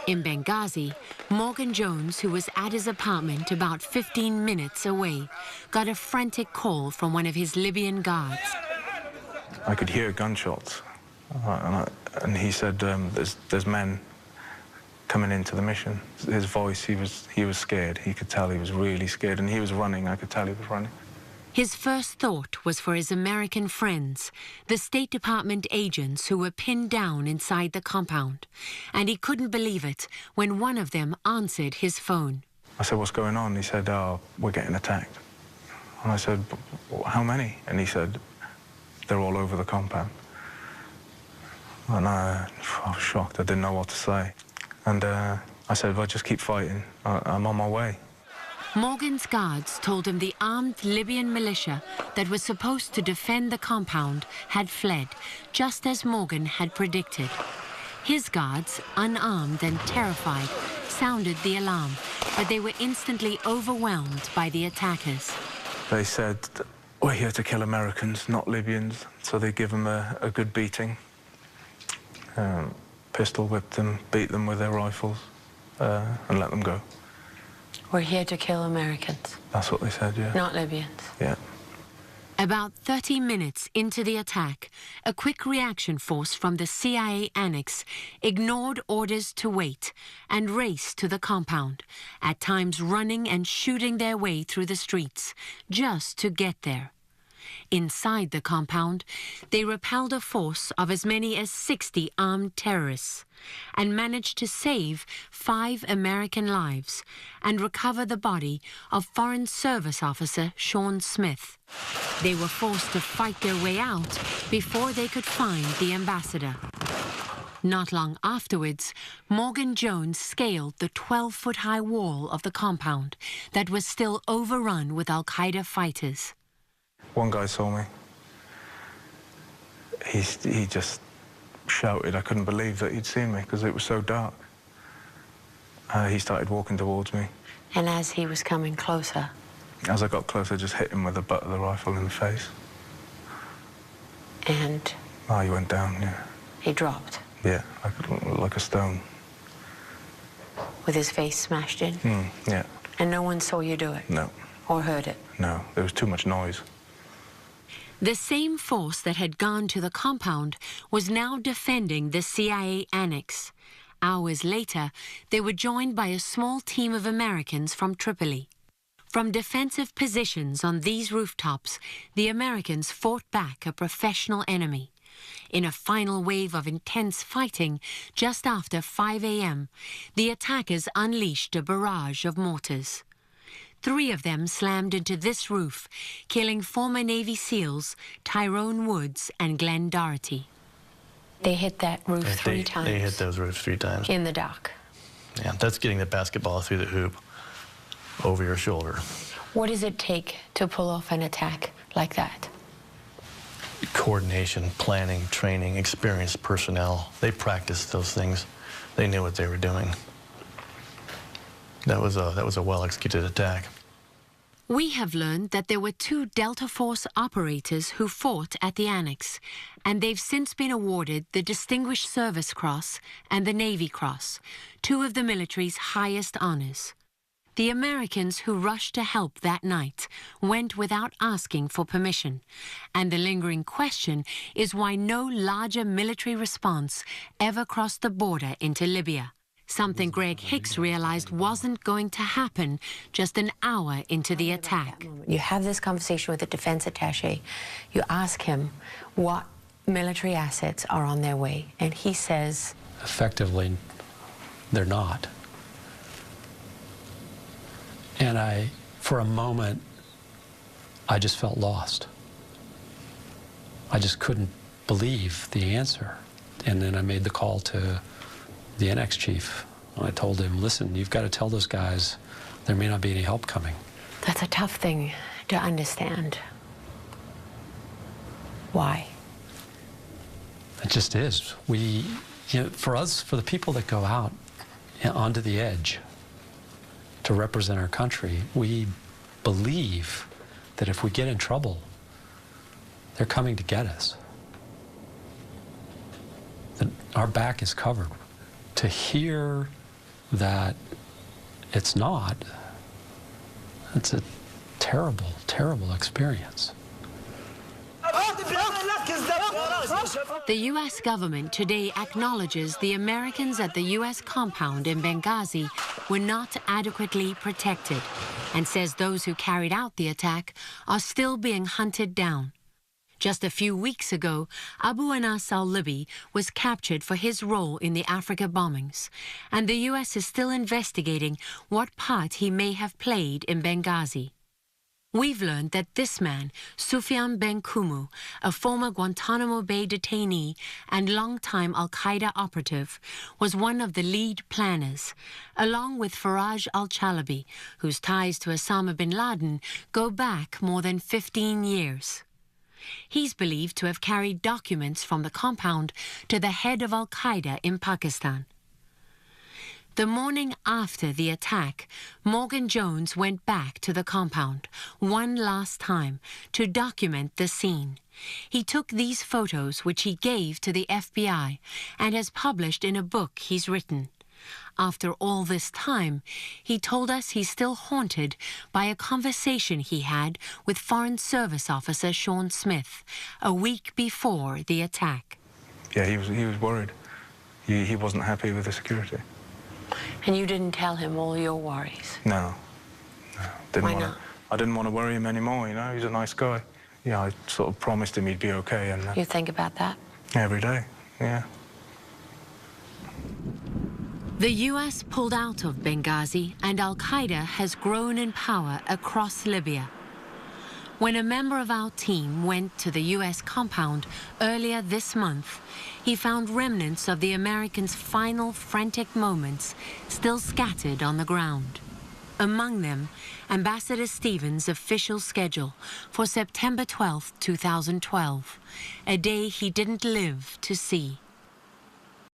In Benghazi, Morgan Jones, who was at his apartment about 15 minutes away, got a frantic call from one of his Libyan guards. I could hear gunshots, and he said, there's men coming into the mission. His voice, he was scared. He could tell he was really scared, and he was running. I could tell he was running. His first thought was for his American friends, the State Department agents who were pinned down inside the compound, and he couldn't believe it when one of them answered his phone. I said, "What's going on?" He said, "Oh, we're getting attacked." And I said, "How many?" And he said, "They're all over the compound." And I was shocked. I didn't know what to say. And I said, "Well, just keep fighting. I'm on my way." Morgan's guards told him the armed Libyan militia that was supposed to defend the compound had fled, just as Morgan had predicted. His guards, unarmed and terrified, sounded the alarm, but they were instantly overwhelmed by the attackers. They said, "We're here to kill Americans, not Libyans," so they give them a good beating. Pistol whipped them, beat them with their rifles, and let them go. We're here to kill Americans. That's what they said, yeah. Not Libyans. Yeah. About 30 minutes into the attack, a quick reaction force from the CIA annex ignored orders to wait and raced to the compound, at times running and shooting their way through the streets, just to get there. Inside the compound, they repelled a force of as many as 60 armed terrorists and managed to save 5 American lives and recover the body of Foreign Service Officer Sean Smith. They were forced to fight their way out before they could find the ambassador. Not long afterwards, Morgan Jones scaled the 12-foot-high wall of the compound that was still overrun with Al-Qaeda fighters. One guy saw me. He just shouted. I couldn't believe that he'd seen me because it was so dark. He started walking towards me. And as he was coming closer? As I got closer, I just hit him with the butt of the rifle in the face. And? Oh, he went down, yeah. He dropped? Yeah, like a stone. With his face smashed in? Yeah. And no one saw you do it? No. Or heard it? No, there was too much noise. The same force that had gone to the compound was now defending the CIA annex. Hours later, they were joined by a small team of Americans from Tripoli. From defensive positions on these rooftops, the Americans fought back a professional enemy. In a final wave of intense fighting, just after 5 a.m., the attackers unleashed a barrage of mortars. 3 of them slammed into this roof, killing former Navy SEALs Tyrone Woods and Glenn Doherty. They hit that roof 3 times? They hit those roofs 3 times. In the dock? Yeah, that's getting the basketball through the hoop over your shoulder. What does it take to pull off an attack like that? Coordination, planning, training, experienced personnel. They practiced those things. They knew what they were doing. That was a well-executed attack. We have learned that there were 2 Delta Force operators who fought at the annex, and they've since been awarded the Distinguished Service Cross and the Navy Cross, 2 of the military's highest honors. The Americans who rushed to help that night went without asking for permission, and the lingering question is why no larger military response ever crossed the border into Libya. Something Greg Hicks realized wasn't going to happen just an hour into the attack. You have this conversation with the defense attaché. You ask him what military assets are on their way, and he says, effectively, they're not. And for a moment, I just felt lost. I just couldn't believe the answer. And then I made the call to the annex chief. I told him, listen, you've got to tell those guys there may not be any help coming. That's a tough thing to understand. Why? It just is. For us, for the people that go out onto the edge to represent our country, we believe that if we get in trouble, they're coming to get us. That our back is covered. To hear that it's not. It's a terrible, terrible experience. The U.S. government today acknowledges the Americans at the U.S. compound in Benghazi were not adequately protected and says those who carried out the attack are still being hunted down. Just a few weeks ago, Abu Anas al-Libi was captured for his role in the Africa bombings, and the U.S. is still investigating what part he may have played in Benghazi. We've learned that this man, Sufyan Ben Kumu, a former Guantanamo Bay detainee and longtime al-Qaeda operative, was one of the lead planners, along with Faraj al-Chalabi, whose ties to Osama bin Laden go back more than 15 years. He's believed to have carried documents from the compound to the head of al-Qaeda in Pakistan. The morning after the attack, Morgan Jones went back to the compound one last time to document the scene. He took these photos, which he gave to the FBI, and has published in a book he's written. After all this time, he told us he's still haunted by a conversation he had with Foreign Service Officer Sean Smith a week before the attack. Yeah, he was worried. He wasn't happy with the security. And you didn't tell him all your worries? No. Why not? I didn't want to worry him anymore, you know. He's a nice guy. Yeah, I sort of promised him he'd be okay. And You think about that? every day, yeah. The U.S. pulled out of Benghazi, and al-Qaeda has grown in power across Libya. When a member of our team went to the U.S. compound earlier this month, he found remnants of the Americans' final frantic moments still scattered on the ground. Among them, Ambassador Stevens' official schedule for September 12, 2012, a day he didn't live to see.